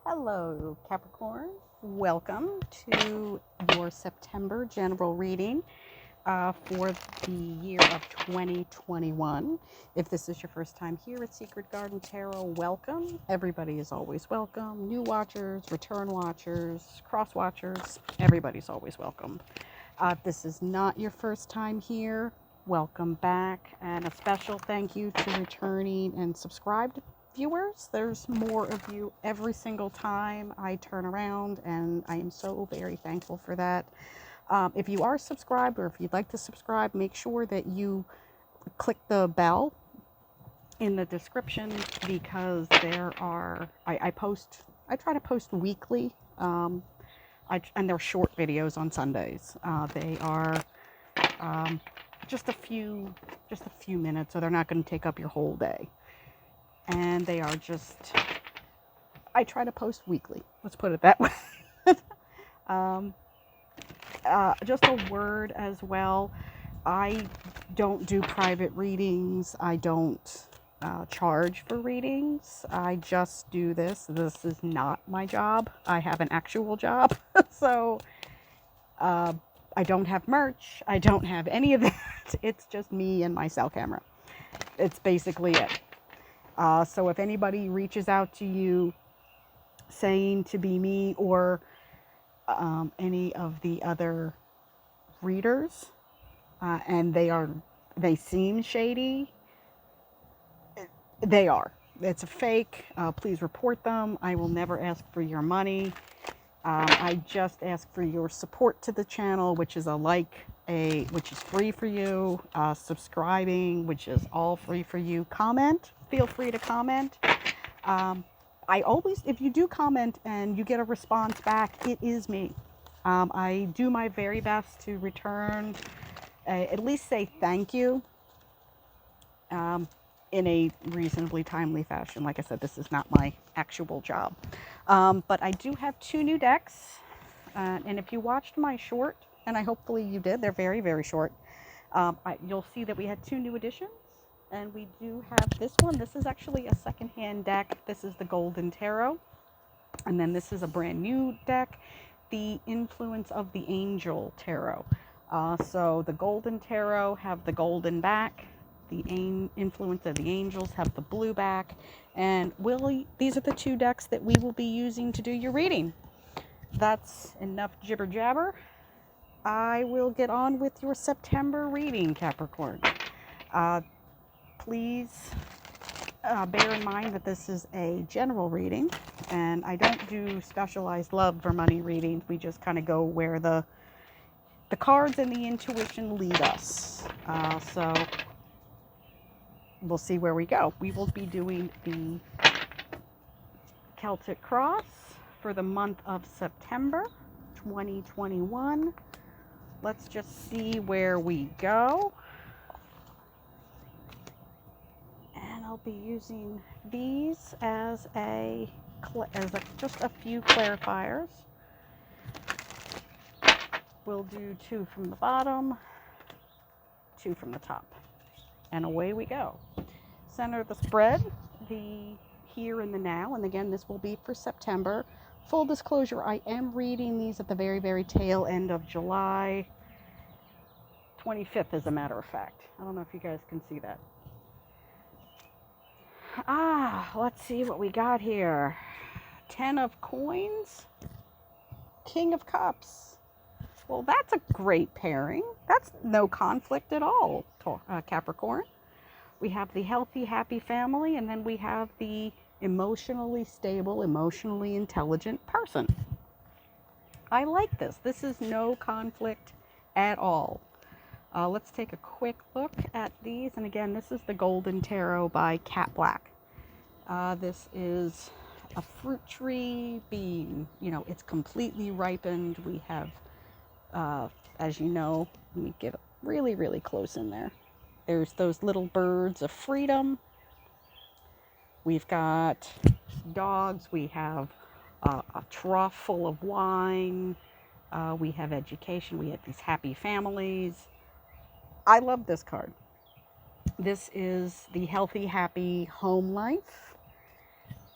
Hello, Capricorn. Welcome to your September general reading for the year of 2021. If this is your first time here at Secret Garden Tarot, welcome. Everybody is always welcome. New watchers, return watchers, cross watchers, everybody's always welcome. If this is not your first time here, welcome back. And a special thank you to returning and subscribed viewers. There's more of you every single time I turn around, and I am so very thankful for that. If you are subscribed, or if you'd like to subscribe, make sure that you click the bell in the description, because I try to post weekly, and they're short videos on Sundays. They are just a few minutes, so they're not going to take up your whole day. And they are I try to post weekly. Let's put it that way. Just a word as well. I don't do private readings. I don't charge for readings. I just do this. This is not my job. I have an actual job. So I don't have merch. I don't have any of that. It's just me and my cell camera. It's basically it. So if anybody reaches out to you saying to be me, or any of the other readers, and they seem shady, they are. It's a fake. Please report them. I will never ask for your money. I just ask for your support to the channel, which is which is free for you. Subscribing, which is all free for you. Comment. Feel free to comment. If you do comment and you get a response back, it is me. I do my very best to return, at least say thank you, in a reasonably timely fashion. Like I said, this is not my actual job. But I do have two new decks. And if you watched my short, and hopefully you did, they're very, very short, you'll see that we had two new additions. And we do have this one. This is actually a secondhand deck. This is the Golden Tarot. And then this is a brand new deck, the Influence of the Angel Tarot. So the Golden Tarot have the golden back. The Influence of the Angels have the blue back. And these are the two decks that we will be using to do your reading. That's enough jibber jabber. I will get on with your September reading, Capricorn. Please bear in mind that this is a general reading, and I don't do specialized love for money readings. We just kind of go where the cards and the intuition lead us. So we'll see where we go. We will be doing the Celtic Cross for the month of September 2021. Let's just see where we go. I'll be using these as just a few clarifiers. We'll do two from the bottom, two from the top, and away we go. Center the spread, the here and the now, and again, this will be for September. Full disclosure, I am reading these at the very, very tail end of July 25th, as a matter of fact. I don't know if you guys can see that. Let's see what we got here. 10 of coins, King of cups. Well, that's a great pairing. That's no conflict at all, Capricorn. We have the healthy, happy family, and then we have the emotionally stable, emotionally intelligent person. I like this. This is no conflict at all. Let's take a quick look at these. And again, this is the Golden Tarot by Cat Black. This is a fruit tree being, it's completely ripened. We have, as you know, let me get really, really close in there. There's those little birds of freedom. We've got dogs. We have a trough full of wine. We have education. We have these happy families. I love this card. This is the healthy, happy home life.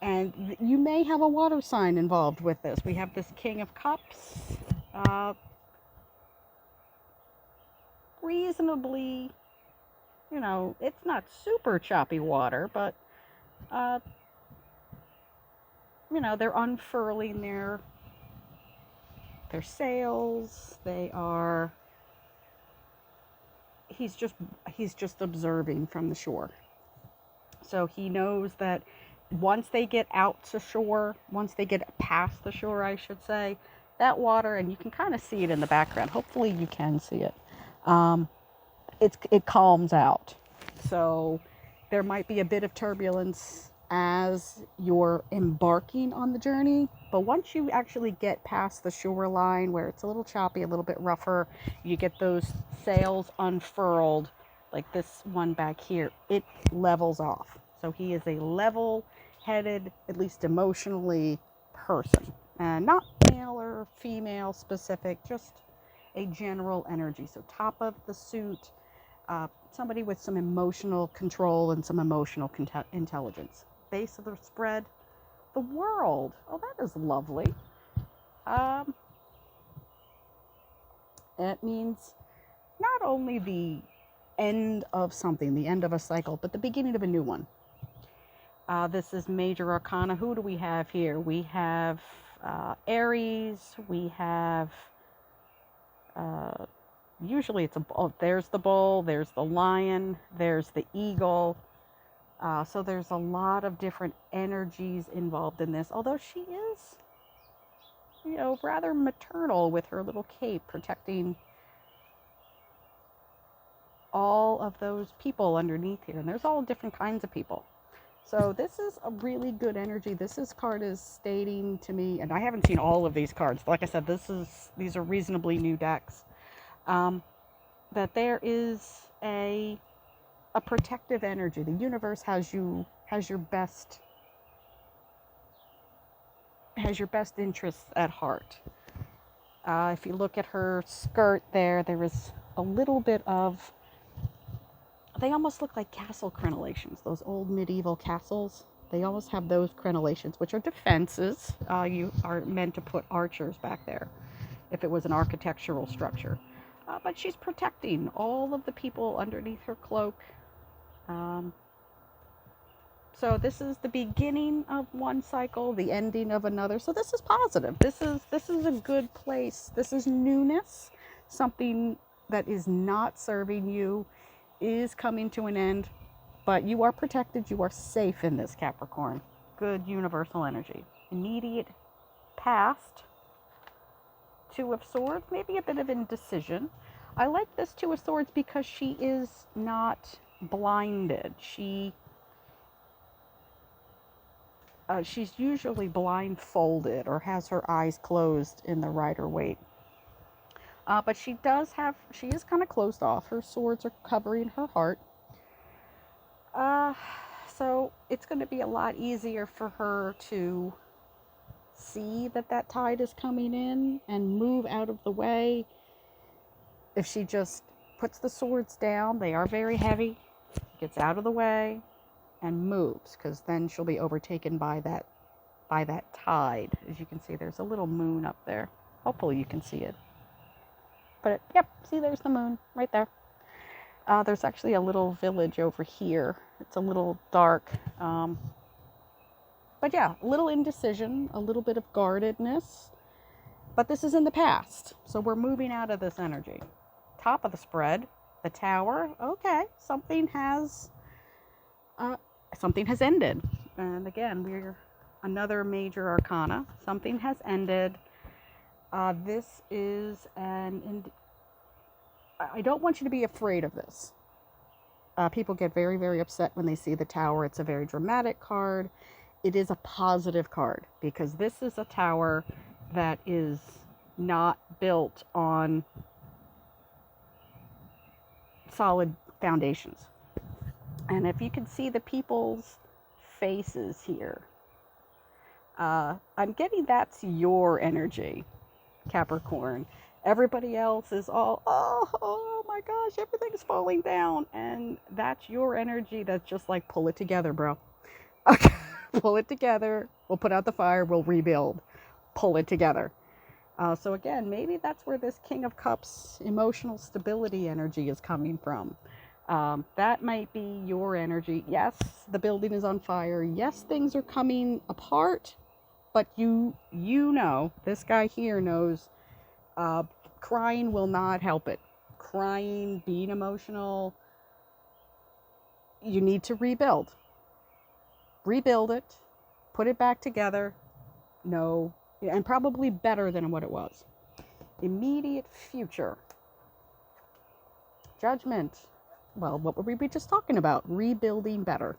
And you may have a water sign involved with this. We have this King of Cups. Reasonably, it's not super choppy water, but, they're unfurling their sails. He's just observing from the shore. So he knows that once they get out to shore, once they get past the shore, I should say, that water, and you can kind of see it in the background. Hopefully you can see it. It calms out. So there might be a bit of turbulence as you're embarking on the journey, but once you actually get past the shoreline where it's a little choppy, a little bit rougher, you get those sails unfurled, like this one back here, it levels off. So he is a level-headed, at least emotionally, person, and not male or female specific, just a general energy. So top of the suit, somebody with some emotional control and some emotional intelligence. Base of the spread, the world. Oh, that is lovely. It means not only the end of something, the end of a cycle, but the beginning of a new one. This is major arcana. Who do we have here? We have Aries. We have usually there's the bull, there's the lion, there's the eagle. So there's a lot of different energies involved in this, although she is, rather maternal with her little cape, protecting all of those people underneath here. And there's all different kinds of people. So this is a really good energy. This card is stating to me, and I haven't seen all of these cards. Like I said, these are reasonably new decks. That there is a protective energy. The universe has your best interests at heart. If you look at her skirt there is a little bit of, they almost look like castle crenellations, those old medieval castles. They almost have those crenellations, which are defenses. You are meant to put archers back there if it was an architectural structure. But she's protecting all of the people underneath her cloak. So this is the beginning of one cycle, the ending of another. So this is positive. This is a good place. This is newness. Something that is not serving you is coming to an end, but you are protected. You are safe in this, Capricorn. Good universal energy. Immediate past. Two of Swords, maybe a bit of indecision. I like this Two of Swords because she is not blinded. She's usually blindfolded or has her eyes closed in the Rider-Waite. But she is kind of closed off. Her swords are covering her heart. So it's going to be a lot easier for her to see that tide is coming in and move out of the way. If she just puts the swords down, they are very heavy, gets out of the way and moves, because then she'll be overtaken by that tide. As you can see, there's a little moon up there. Hopefully you can see it. But yep, see, there's the moon right there. There's actually a little village over here. It's a little dark. But yeah, a little indecision, a little bit of guardedness. But this is in the past. So we're moving out of this energy. Top of the spread, the Tower. Okay, something has ended. And again, we're another major arcana. Something has ended. This is I don't want you to be afraid of this. People get very, very upset when they see the Tower. It's a very dramatic card. It is a positive card because this is a tower that is not built on solid foundations. And if you can see the people's faces here, I'm getting that's your energy, Capricorn. Everybody else is all, oh my gosh, everything's falling down. And that's your energy that's just like, pull it together, bro. Okay. Pull it together. We'll put out the fire. We'll rebuild. Pull it together. So again, maybe that's where this King of Cups emotional stability energy is coming from. That might be your energy. Yes, the building is on fire. Yes, things are coming apart. But you know, this guy here knows crying will not help it. Crying, being emotional, you need to rebuild. Rebuild it, put it back together. No, and probably better than what it was. Immediate future. Judgment. Well, what were we just talking about? Rebuilding better.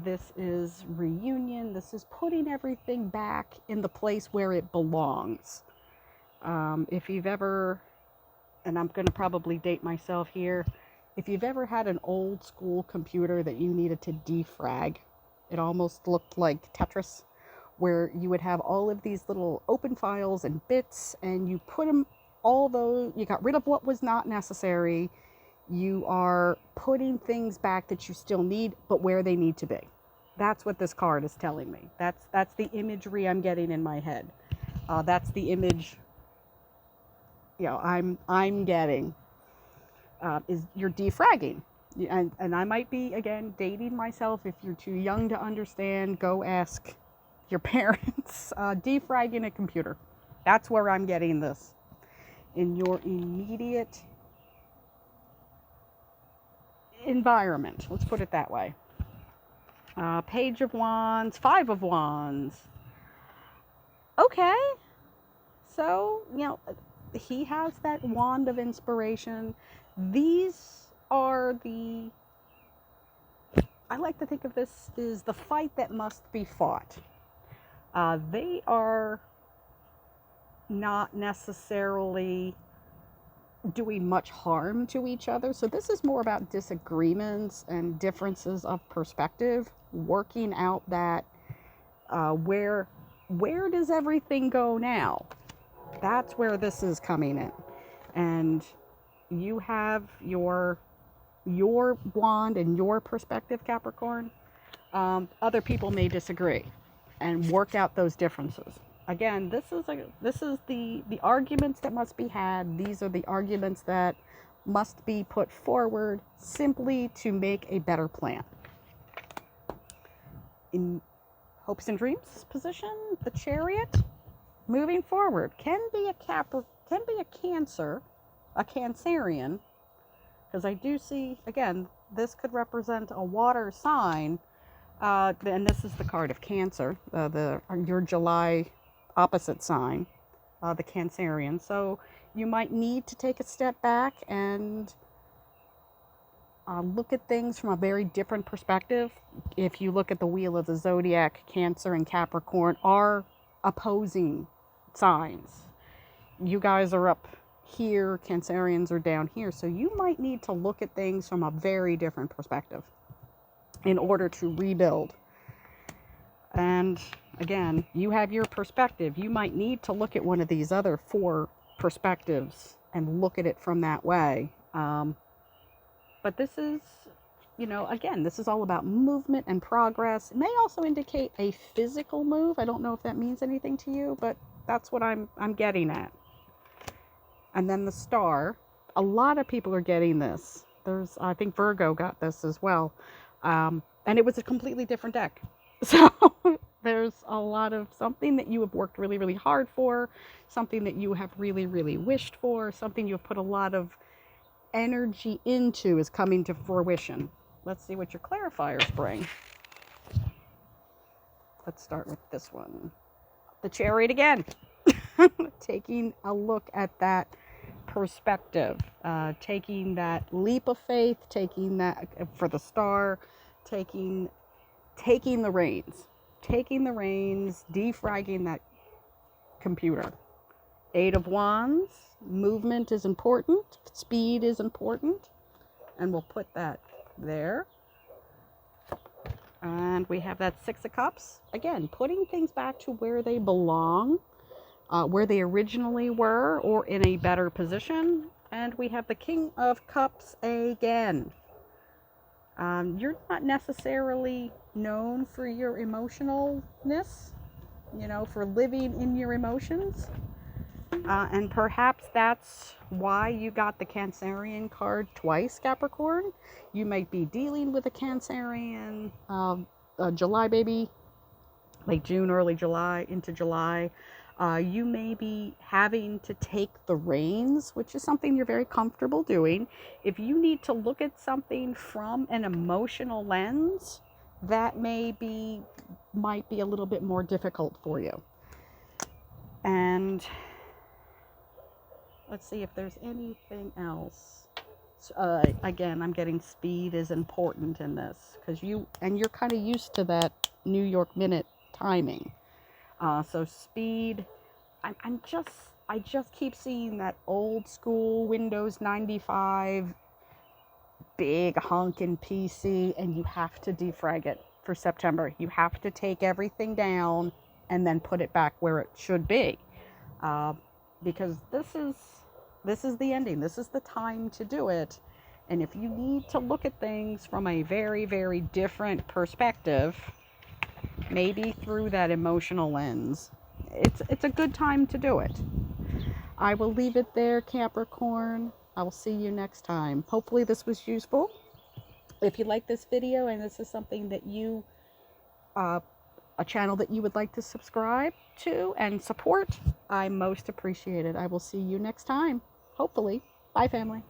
This is reunion. This is putting everything back in the place where it belongs. If you've ever, and I'm going to probably date myself here, if you've ever had an old school computer that you needed to defrag, it almost looked like Tetris, where you would have all of these little open files and bits, and you put them, all those, you got rid of what was not necessary. You are putting things back that you still need, but where they need to be. That's what this card is telling me. That's the imagery I'm getting in my head. That's the image, you know, I'm getting. Is you're defragging. And I might be, again, dating myself. If you're too young to understand, go ask your parents. Defragging a computer. That's where I'm getting this. In your immediate environment. Let's put it that way. Page of Wands, Five of Wands. Okay. So, you know, he has that wand of inspiration. These are the, I like to think of this as the fight that must be fought. They are not necessarily doing much harm to each other. So this is more about disagreements and differences of perspective, working out that where does everything go now? That's where this is coming in. And you have your wand and your perspective, Capricorn. Other people may disagree and work out those differences. Again, this is the arguments that must be had. These are the arguments that must be put forward simply to make a better plan. In hopes and dreams position, the Chariot, moving forward, can be a Cancer, a Cancerian, because I do see, again, this could represent a water sign, and this is the card of Cancer, your July opposite sign, the Cancerian. So you might need to take a step back and look at things from a very different perspective. If you look at the wheel of the zodiac, Cancer and Capricorn are opposing signs. You guys are up here, Cancerians are down here. So you might need to look at things from a very different perspective in order to rebuild. And again, you have your perspective. You might need to look at one of these other four perspectives and look at it from that way. But this is, you know, again, this is all about movement and progress. It may also indicate a physical move. I don't know if that means anything to you, but that's what I'm getting at. And then the Star. A lot of people are getting this. I think Virgo got this as well. And it was a completely different deck. So there's a lot of something that you have worked really, really hard for, something that you have really, really wished for, something you've put a lot of energy into is coming to fruition. Let's see what your clarifiers bring. Let's start with this one. The Chariot again. Taking a look at that perspective, taking that leap of faith, taking that for the Star, taking the reins, defragging that computer. Eight of Wands, movement is important, speed is important, and we'll put that there. And we have that Six of Cups, again, putting things back to where they belong, where they originally were, or in a better position. And we have the King of Cups again. You're not necessarily known for your emotionalness, for living in your emotions. And perhaps that's why you got the Cancerian card twice, Capricorn. You might be dealing with a Cancerian July baby, like June, early July into July. You may be having to take the reins, which is something you're very comfortable doing. If you need to look at something from an emotional lens, that might be a little bit more difficult for you. And let's see if there's anything else. Again, I'm getting speed is important in this because you're kind of used to that New York minute timing. So speed. I just keep seeing that old school Windows 95 big honkin' PC, and you have to defrag it for September. You have to take everything down and then put it back where it should be, because this is the ending. This is the time to do it. And if you need to look at things from a very, very different perspective, maybe through that emotional lens, it's a good time to do it. I will leave it there, Capricorn. I will see you next time. Hopefully this was useful. If you like this video and this is something that you, a channel that you would like to subscribe to and support, I most appreciate it. I will see you next time, hopefully. Bye, family.